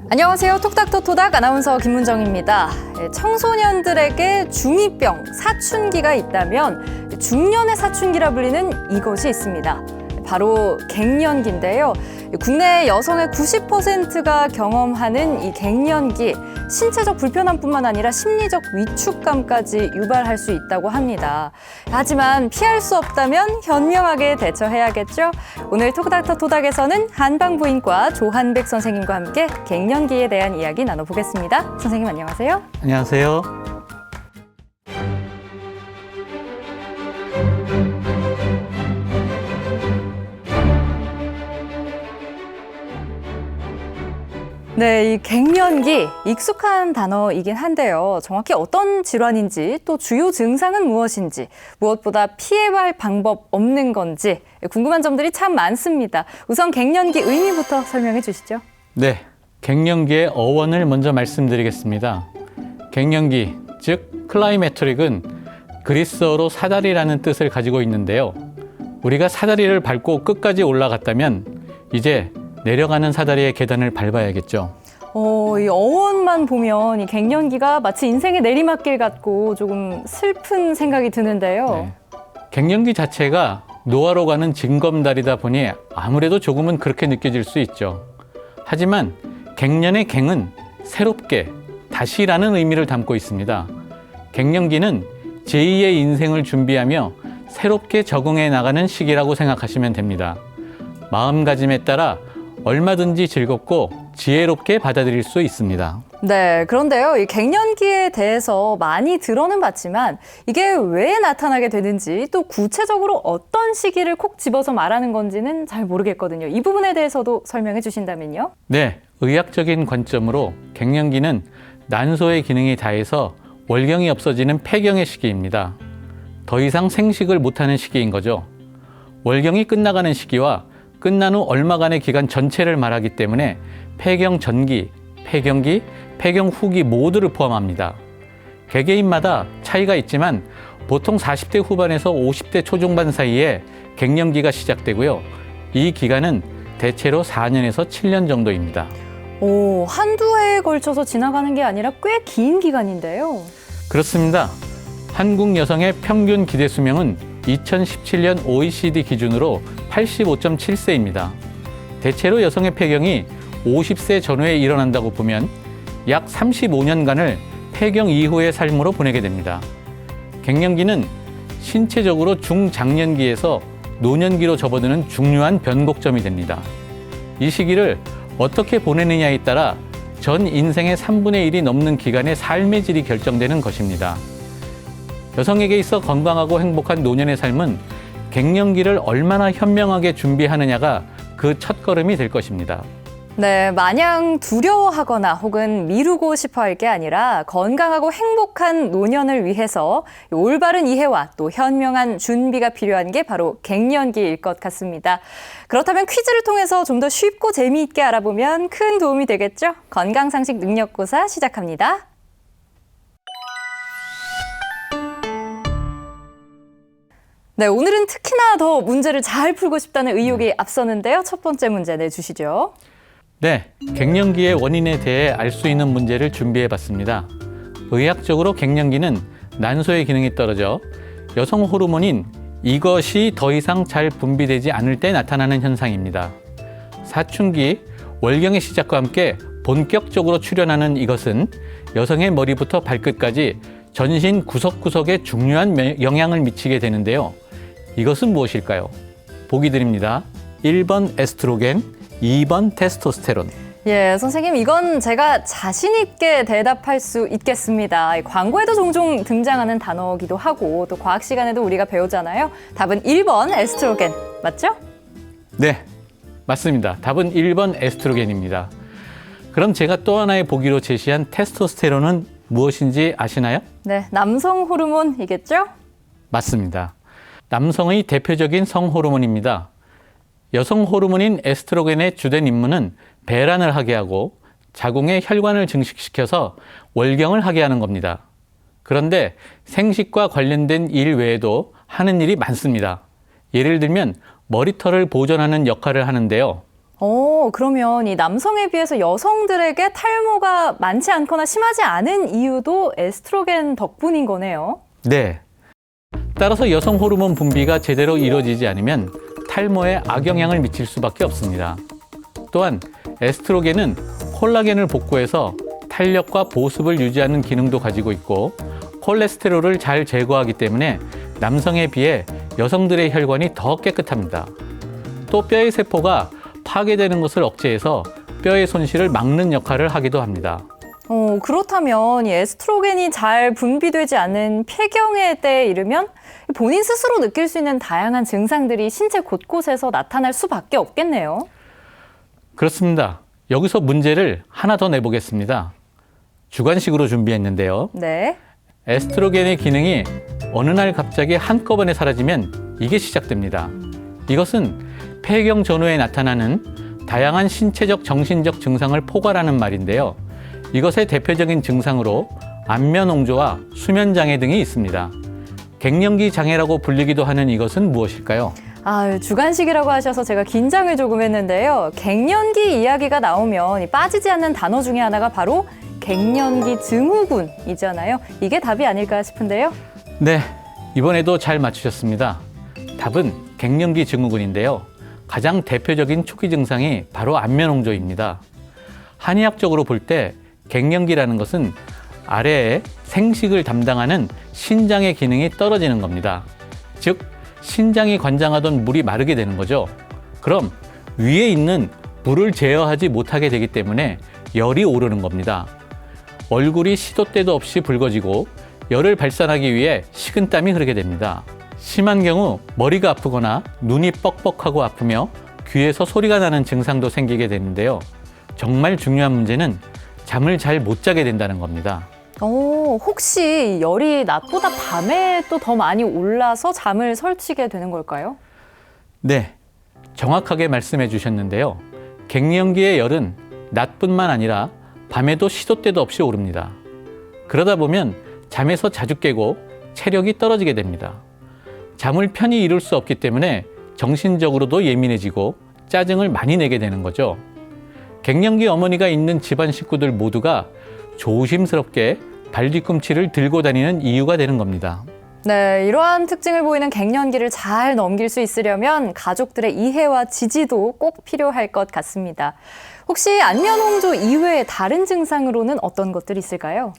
안녕하세요. 톡닥터토닥 아나운서 김문정입니다. 청소년들에게 중2병, 사춘기가 있다면 중년의 사춘기라 불리는 이것이 있습니다. 바로 갱년기인데요. 국내 여성의 90%가 경험하는 이 갱년기, 신체적 불편함뿐만 아니라 심리적 위축감까지 유발할 수 있다고 합니다. 하지만 피할 수 없다면 현명하게 대처해야겠죠. 오늘 톡닥터토닥에서는 한방부인과 조한백 선생님과 함께 갱년기에 대한 이야기 나눠보겠습니다. 선생님 안녕하세요. 안녕하세요. 네, 이 갱년기 익숙한 단어이긴 한데요. 정확히 어떤 질환인지 또 주요 증상은 무엇인지 무엇보다 피해야 할 방법 없는 건지 궁금한 점들이 참 많습니다. 우선 갱년기 의미부터 설명해 주시죠. 네, 갱년기의 어원을 먼저 말씀드리겠습니다. 갱년기, 즉 클라이메토릭은 그리스어로 사다리라는 뜻을 가지고 있는데요. 우리가 사다리를 밟고 끝까지 올라갔다면 이제 내려가는 사다리의 계단을 밟아야겠죠. 이 어원만 보면 이 갱년기가 마치 인생의 내리막길 같고 조금 슬픈 생각이 드는데요. 네. 갱년기 자체가 노화로 가는 징검다리다 보니 아무래도 조금은 그렇게 느껴질 수 있죠. 하지만 갱년의 갱은 새롭게, 다시라는 의미를 담고 있습니다. 갱년기는 제2의 인생을 준비하며 새롭게 적응해 나가는 시기라고 생각하시면 됩니다. 마음가짐에 따라 얼마든지 즐겁고 지혜롭게 받아들일 수 있습니다. 네, 그런데요, 이 갱년기에 대해서 많이 들어는 봤지만 이게 왜 나타나게 되는지 또 구체적으로 어떤 시기를 콕 집어서 말하는 건지는 잘 모르겠거든요. 이 부분에 대해서도 설명해 주신다면요. 네, 의학적인 관점으로 갱년기는 난소의 기능이 다해서 월경이 없어지는 폐경의 시기입니다. 더 이상 생식을 못하는 시기인 거죠. 월경이 끝나가는 시기와 끝난 후 얼마간의 기간 전체를 말하기 때문에 폐경 전기, 폐경기, 폐경 후기 모두를 포함합니다. 개개인마다 차이가 있지만 보통 40대 후반에서 50대 초중반 사이에 갱년기가 시작되고요. 이 기간은 대체로 4년에서 7년 정도입니다. 한두 해에 걸쳐서 지나가는 게 아니라 꽤 긴 기간인데요. 그렇습니다. 한국 여성의 평균 기대 수명은 2017년 OECD 기준으로 85.7세입니다. 대체로 여성의 폐경이 50세 전후에 일어난다고 보면 약 35년간을 폐경 이후의 삶으로 보내게 됩니다. 갱년기는 신체적으로 중장년기에서 노년기로 접어드는 중요한 변곡점이 됩니다. 이 시기를 어떻게 보내느냐에 따라 전 인생의 3분의 1이 넘는 기간의 삶의 질이 결정되는 것입니다. 여성에게 있어 건강하고 행복한 노년의 삶은 갱년기를 얼마나 현명하게 준비하느냐가 그 첫걸음이 될 것입니다. 네, 마냥 두려워하거나 혹은 미루고 싶어 할 게 아니라 건강하고 행복한 노년을 위해서 올바른 이해와 또 현명한 준비가 필요한 게 바로 갱년기일 것 같습니다. 그렇다면 퀴즈를 통해서 좀 더 쉽고 재미있게 알아보면 큰 도움이 되겠죠? 건강상식 능력고사 시작합니다. 네, 오늘은 특히나 더 문제를 잘 풀고 싶다는 의욕이 앞서는데요. 첫 번째 문제 내주시죠. 네, 갱년기의 원인에 대해 알 수 있는 문제를 준비해봤습니다. 의학적으로 갱년기는 난소의 기능이 떨어져 여성 호르몬인 이것이 더 이상 잘 분비되지 않을 때 나타나는 현상입니다. 사춘기, 월경의 시작과 함께 본격적으로 출현하는 이것은 여성의 머리부터 발끝까지 전신 구석구석에 중요한 영향을 미치게 되는데요. 이것은 무엇일까요? 보기 드립니다. 1번 에스트로겐, 2번 테스토스테론. 예, 선생님, 이건 제가 자신 있게 대답할 수 있겠습니다. 광고에도 종종 등장하는 단어기도 하고 또 과학 시간에도 우리가 배우잖아요. 답은 1번 에스트로겐, 맞죠? 네, 맞습니다. 답은 1번 에스트로겐입니다. 그럼 제가 또 하나의 보기로 제시한 테스토스테론은 무엇인지 아시나요? 네, 남성 호르몬이겠죠? 맞습니다. 남성의 대표적인 성호르몬입니다. 여성 호르몬인 에스트로겐의 주된 임무는 배란을 하게 하고 자궁의 혈관을 증식시켜서 월경을 하게 하는 겁니다. 그런데 생식과 관련된 일 외에도 하는 일이 많습니다. 예를 들면 머리털을 보존하는 역할을 하는데요. 그러면 이 남성에 비해서 여성들에게 탈모가 많지 않거나 심하지 않은 이유도 에스트로겐 덕분인 거네요. 네. 따라서 여성 호르몬 분비가 제대로 이루어지지 않으면 탈모에 악영향을 미칠 수밖에 없습니다. 또한 에스트로겐은 콜라겐을 복구해서 탄력과 보습을 유지하는 기능도 가지고 있고 콜레스테롤을 잘 제거하기 때문에 남성에 비해 여성들의 혈관이 더 깨끗합니다. 또 뼈의 세포가 파괴되는 것을 억제해서 뼈의 손실을 막는 역할을 하기도 합니다. 그렇다면 이 에스트로겐이 잘 분비되지 않은 폐경의 때에 이르면 본인 스스로 느낄 수 있는 다양한 증상들이 신체 곳곳에서 나타날 수밖에 없겠네요. 그렇습니다. 여기서 문제를 하나 더 내보겠습니다. 주관식으로 준비했는데요. 네. 에스트로겐의 기능이 어느 날 갑자기 한꺼번에 사라지면 이게 시작됩니다. 이것은 폐경 전후에 나타나는 다양한 신체적, 정신적 증상을 포괄하는 말인데요. 이것의 대표적인 증상으로 안면홍조와 수면장애 등이 있습니다. 갱년기 장애라고 불리기도 하는 이것은 무엇일까요? 주관식이라고 하셔서 제가 긴장을 조금 했는데요. 갱년기 이야기가 나오면 빠지지 않는 단어 중에 하나가 바로 갱년기 증후군이잖아요. 이게 답이 아닐까 싶은데요. 네, 이번에도 잘 맞추셨습니다. 답은 갱년기 증후군인데요. 가장 대표적인 초기 증상이 바로 안면홍조입니다. 한의학적으로 볼 때 갱년기라는 것은 아래에 생식을 담당하는 신장의 기능이 떨어지는 겁니다. 즉, 신장이 관장하던 물이 마르게 되는 거죠. 그럼 위에 있는 물을 제어하지 못하게 되기 때문에 열이 오르는 겁니다. 얼굴이 시도 때도 없이 붉어지고 열을 발산하기 위해 식은땀이 흐르게 됩니다. 심한 경우 머리가 아프거나 눈이 뻑뻑하고 아프며 귀에서 소리가 나는 증상도 생기게 되는데요. 정말 중요한 문제는 잠을 잘 못 자게 된다는 겁니다. 혹시 열이 낮보다 밤에 또 더 많이 올라서 잠을 설치게 되는 걸까요? 네, 정확하게 말씀해 주셨는데요. 갱년기의 열은 낮뿐만 아니라 밤에도 시도 때도 없이 오릅니다. 그러다 보면 잠에서 자주 깨고 체력이 떨어지게 됩니다. 잠을 편히 이룰 수 없기 때문에 정신적으로도 예민해지고 짜증을 많이 내게 되는 거죠. 갱년기 어머니가 있는 집안 식구들 모두가 조심스럽게 발 뒤꿈치를 들고 다니는 이유가 되는 겁니다. 네, 이러한 특징을 보이는 갱년기를 잘 넘길 수 있으려면 가족들의 이해와 지지도 꼭 필요할 것 같습니다. 혹시 안면홍조 이외에 다른 증상으로는 어떤 것들이 있을까요?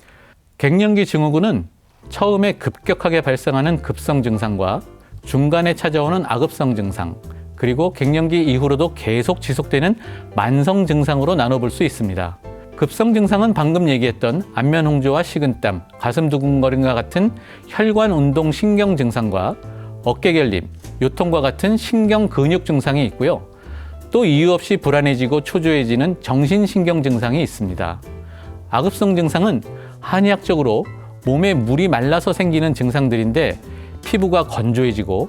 갱년기 증후군은 처음에 급격하게 발생하는 급성 증상과 중간에 찾아오는 악읍성 증상, 그리고 갱년기 이후로도 계속 지속되는 만성 증상으로 나눠볼 수 있습니다. 급성 증상은 방금 얘기했던 안면홍조와 식은땀, 가슴 두근거림과 같은 혈관 운동 신경 증상과 어깨 결림, 요통과 같은 신경 근육 증상이 있고요. 또 이유 없이 불안해지고 초조해지는 정신신경 증상이 있습니다. 악읍성 증상은 한의학적으로 몸에 물이 말라서 생기는 증상들인데 피부가 건조해지고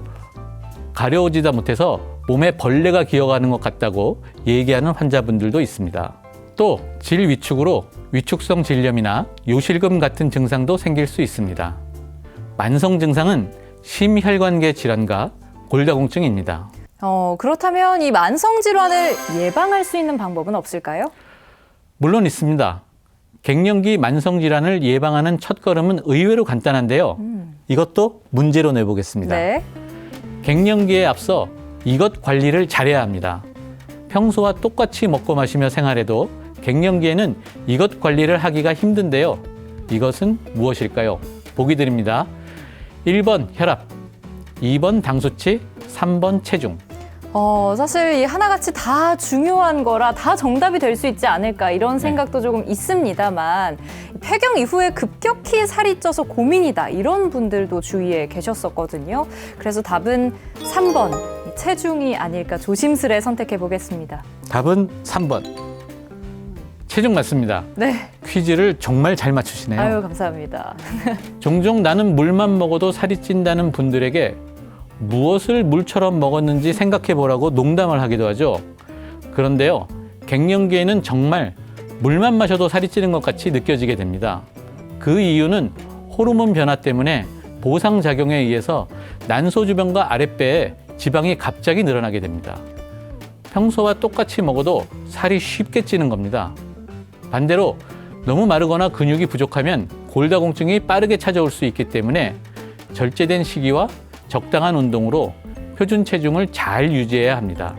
가려워지다 못해서 몸에 벌레가 기어가는 것 같다고 얘기하는 환자분들도 있습니다. 또 질위축으로 위축성 질염이나 요실금 같은 증상도 생길 수 있습니다. 만성 증상은 심혈관계 질환과 골다공증입니다. 그렇다면 이 만성 질환을 예방할 수 있는 방법은 없을까요? 물론 있습니다. 갱년기 만성 질환을 예방하는 첫걸음은 의외로 간단한데요. 이것도 문제로 내보겠습니다. 네. 갱년기에 앞서 이것 관리를 잘해야 합니다. 평소와 똑같이 먹고 마시며 생활해도 갱년기에는 이것 관리를 하기가 힘든데요. 이것은 무엇일까요? 보기 드립니다. 1번 혈압, 2번 당 수치, 3번 체중. 사실 이 하나같이 다 중요한 거라 다 정답이 될 수 있지 않을까 이런 생각도 조금 있습니다만 폐경 이후에 급격히 살이 쪄서 고민이다 이런 분들도 주위에 계셨었거든요. 그래서 답은 3번 체중이 아닐까 조심스레 선택해 보겠습니다. 답은 3번. 체중 맞습니다. 네. 퀴즈를 정말 잘 맞추시네요. 아유, 감사합니다. 종종 나는 물만 먹어도 살이 찐다는 분들에게 무엇을 물처럼 먹었는지 생각해 보라고 농담을 하기도 하죠. 그런데요, 갱년기에는 정말 물만 마셔도 살이 찌는 것 같이 느껴지게 됩니다. 그 이유는 호르몬 변화 때문에 보상작용에 의해서 난소주변과 아랫배에 지방이 갑자기 늘어나게 됩니다. 평소와 똑같이 먹어도 살이 쉽게 찌는 겁니다. 반대로 너무 마르거나 근육이 부족하면 골다공증이 빠르게 찾아올 수 있기 때문에 절제된 식이와 적당한 운동으로 표준 체중을 잘 유지해야 합니다.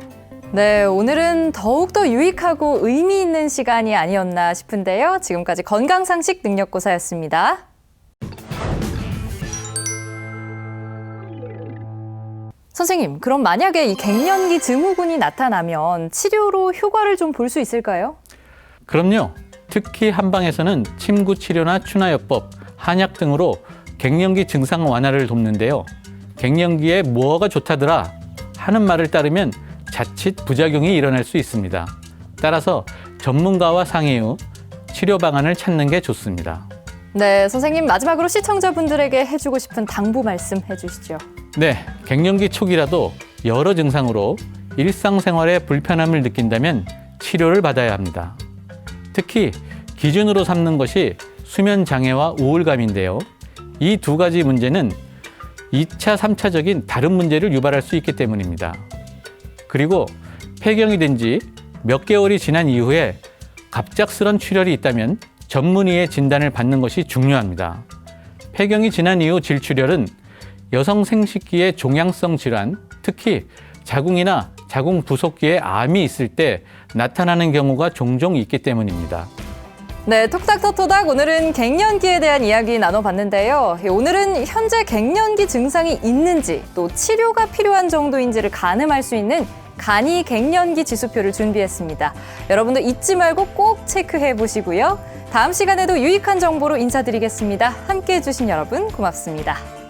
네, 오늘은 더욱더 유익하고 의미 있는 시간이 아니었나 싶은데요. 지금까지 건강상식 능력고사였습니다. 선생님, 그럼 만약에 이 갱년기 증후군이 나타나면 치료로 효과를 좀 볼 수 있을까요? 그럼요. 특히 한방에서는 침구 치료나 추나요법, 한약 등으로 갱년기 증상 완화를 돕는데요. 갱년기에 뭐가 좋다더라 하는 말을 따르면 자칫 부작용이 일어날 수 있습니다. 따라서 전문가와 상의 후 치료 방안을 찾는 게 좋습니다. 네, 선생님 마지막으로 시청자분들에게 해주고 싶은 당부 말씀 해주시죠. 네, 갱년기 초기라도 여러 증상으로 일상생활에 불편함을 느낀다면 치료를 받아야 합니다. 특히 기준으로 삼는 것이 수면 장애와 우울감인데요. 이 두 가지 문제는 2차, 3차적인 다른 문제를 유발할 수 있기 때문입니다. 그리고 폐경이 된 지 몇 개월이 지난 이후에 갑작스런 출혈이 있다면 전문의의 진단을 받는 것이 중요합니다. 폐경이 지난 이후 질출혈은 여성 생식기의 종양성 질환, 특히 자궁이나 자궁 부속기에 암이 있을 때 나타나는 경우가 종종 있기 때문입니다. 네, 톡닥터토닥 오늘은 갱년기에 대한 이야기 나눠봤는데요. 오늘은 현재 갱년기 증상이 있는지 또 치료가 필요한 정도인지를 가늠할 수 있는 간이 갱년기 지수표를 준비했습니다. 여러분도 잊지 말고 꼭 체크해 보시고요. 다음 시간에도 유익한 정보로 인사드리겠습니다. 함께해 주신 여러분 고맙습니다.